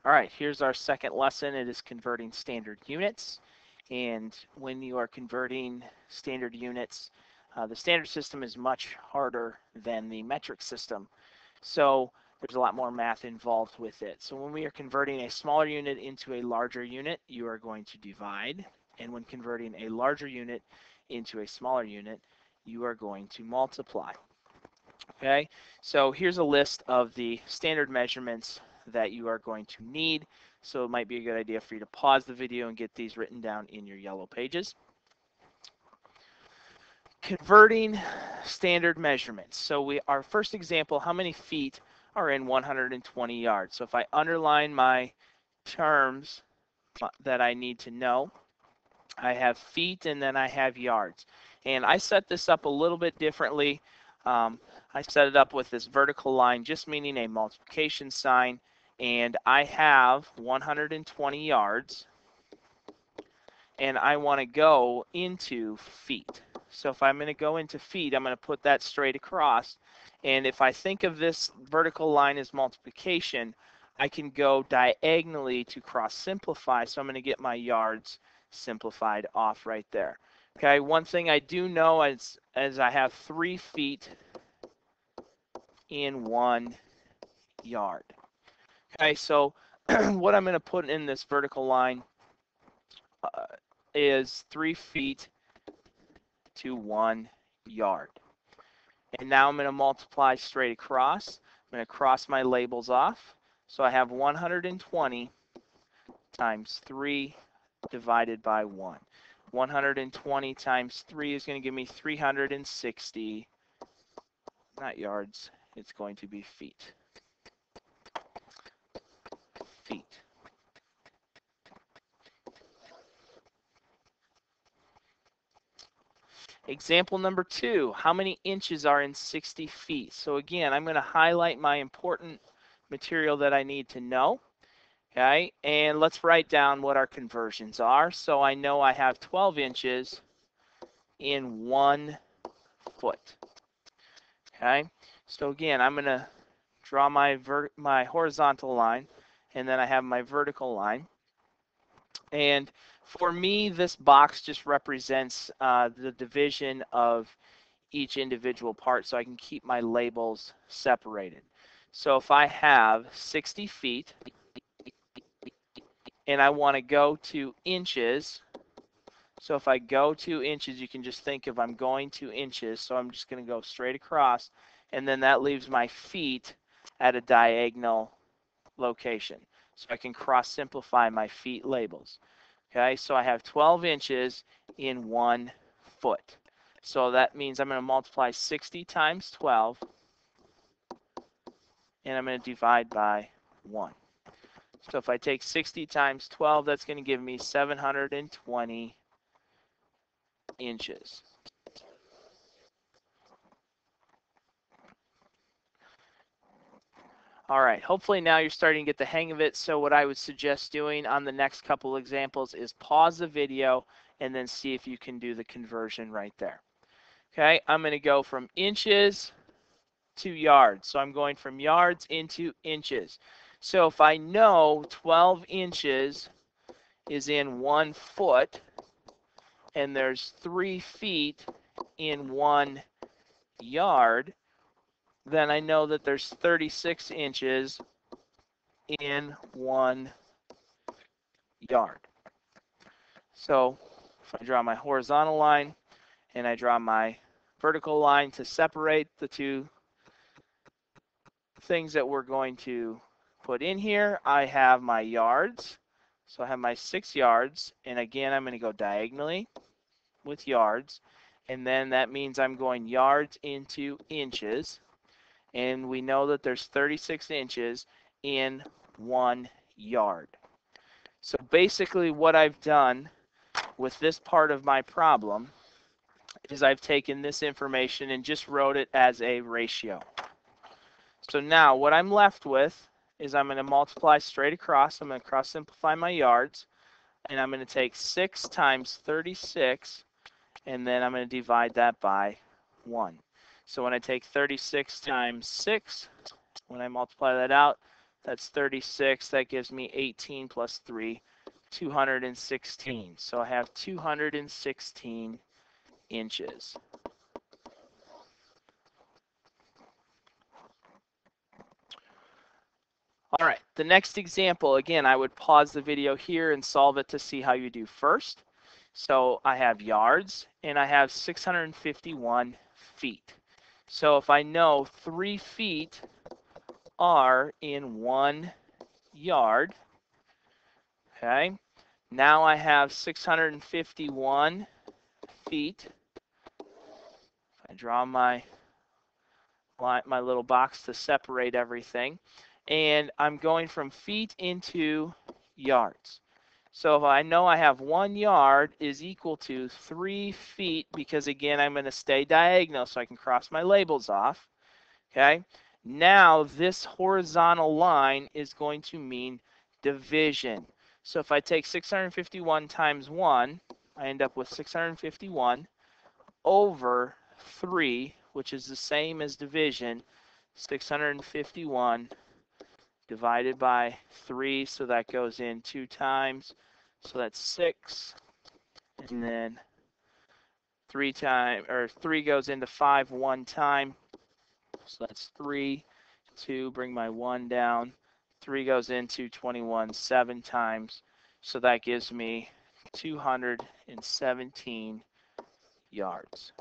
All right, here's our second lesson. It is converting standard units. And when you are converting standard units, the standard system is much harder than the metric system. So there's a lot more math involved with it. So when we are converting a smaller unit into a larger unit, you are going to divide. And when converting a larger unit into a smaller unit, you are going to multiply. Okay, so here's a list of the standard measurements that you are going to need. So it might be a good idea for you to pause the video and get these written down in your yellow pages. Converting standard measurements. So our first example, how many feet are in 120 yards? So if I underline my terms that I need to know, I have feet and then I have yards. And I set this up a little bit differently. I set it up with this vertical line, just meaning a multiplication sign. And I have 120 yards. And I want to go into feet. So if I'm going to go into feet, I'm going to put that straight across. And if I think of this vertical line as multiplication, I can go diagonally to cross simplify. So I'm going to get my yards simplified off right there. Okay, one thing I do know is I have 3 feet in 1 yard. Okay, so what I'm going to put in this vertical line is 3 feet to 1 yard. And now I'm going to multiply straight across. I'm going to cross my labels off. So I have 120 times 3 divided by 1. 120 times 3 is going to give me 360, not yards, it's going to be feet. Feet. Example number 2, how many inches are in 60 feet? So again, I'm going to highlight my important material that I need to know. Okay, and let's write down what our conversions are. So I know I have 12 inches in 1 foot. Okay, so again, I'm going to draw my horizontal line, and then I have my vertical line. And for me, this box just represents the division of each individual part, so I can keep my labels separated. So if I have 60 feet, and I want to go to inches, so if I go 2 inches, you can just think of I'm going 2 inches, so I'm just going to go straight across, and then that leaves my feet at a diagonal location. So I can cross simplify my feet labels. Okay, so I have 12 inches in 1 foot. So that means I'm going to multiply 60 times 12, and I'm going to divide by 1. So if I take 60 times 12, that's going to give me 720 inches. All right, hopefully now you're starting to get the hang of it. So what I would suggest doing on the next couple examples is pause the video and then see if you can do the conversion right there. Okay, I'm going to go from inches to yards. So I'm going from yards into inches. So if I know 12 inches is in 1 foot and there's 3 feet in 1 yard, then I know that there's 36 inches in 1 yard. So if I draw my horizontal line and I draw my vertical line to separate the two things that we're going to put in here, I have my yards. So I have my 6 yards, and again I'm going to go diagonally with yards, and then that means I'm going yards into inches, and we know that there's 36 inches in 1 yard. So basically what I've done with this part of my problem is I've taken this information and just wrote it as a ratio. So now what I'm left with is I'm going to multiply straight across. I'm going to cross simplify my yards, and I'm going to take 6 times 36, and then I'm going to divide that by 1. So when I take 36 times 6, when I multiply that out, That's 36. That gives me 18 plus 3, 216. So I have 216 inches. All right, the next example, again, I would pause the video here and solve it to see how you do first. So I have yards and I have 651 feet. So if I know 3 feet are in 1 yard, okay, now I have 651 feet. I draw my little box to separate everything, and I'm going from feet into yards. So if I know I have 1 yard is equal to 3 feet, because again I'm going to stay diagonal so I can cross my labels off. Okay, now this horizontal line is going to mean division. So if I take 651 times 1, I end up with 651 over 3, which is the same as division. 651 divided by 3, so that goes in 2 times. So that's 6, and then 3 goes into 5 1 time. So that's 3, 2, bring my 1 down. 3 goes into 21 7 times. So that gives me 217 yards.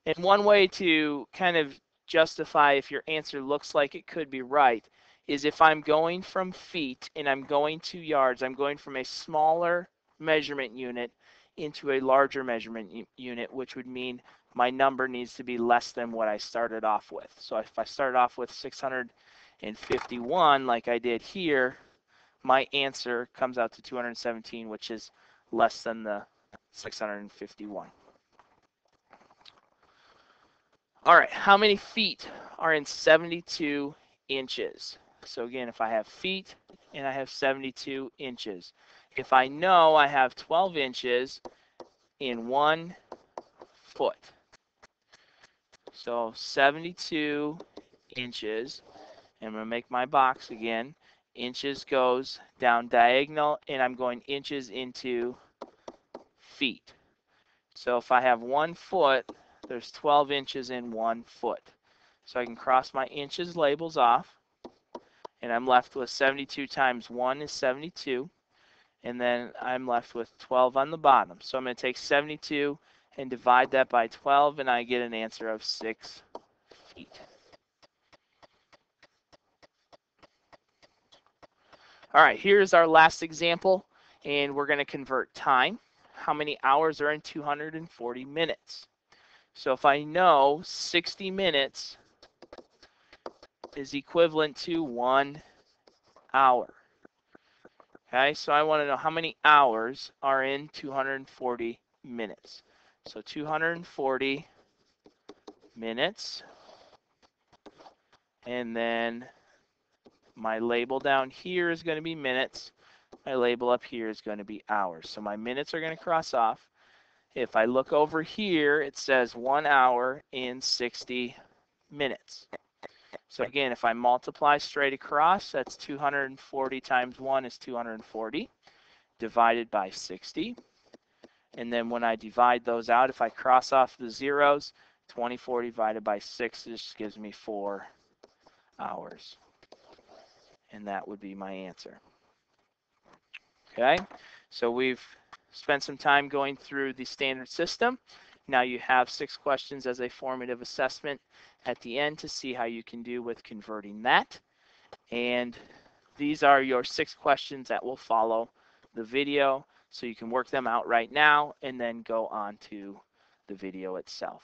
And one way to kind of justify if your answer looks like it could be right is if I'm going from feet and I'm going to yards, I'm going from a smaller measurement unit into a larger measurement unit, which would mean my number needs to be less than what I started off with. So if I started off with 651 like I did here, my answer comes out to 217, which is less than the 651. All right, how many feet are in 72 inches? So again, if I have feet and I have 72 inches, if I know I have 12 inches in 1 foot, so 72 inches, and I'm going to make my box again. Inches goes down diagonal, and I'm going inches into feet. So if I have 1 foot, there's 12 inches in 1 foot. So I can cross my inches labels off, and I'm left with 72 times 1 is 72, and then I'm left with 12 on the bottom. So I'm going to take 72 and divide that by 12, and I get an answer of 6 feet. All right, here's our last example, and we're going to convert time. How many hours are in 240 minutes? So if I know 60 minutes is equivalent to 1 hour. Okay, so I want to know how many hours are in 240 minutes. So 240 minutes, and then my label down here is going to be minutes. My label up here is going to be hours. So my minutes are going to cross off. If I look over here, it says 1 hour in 60 minutes. So again, if I multiply straight across, that's 240 times 1 is 240 divided by 60. And then when I divide those out, if I cross off the zeros, 24 divided by 6 just gives me 4 hours. And that would be my answer. Okay, so we've spent some time going through the standard system. Now you have 6 questions as a formative assessment at the end to see how you can do with converting that. And these are your 6 questions that will follow the video. So you can work them out right now and then go on to the video itself.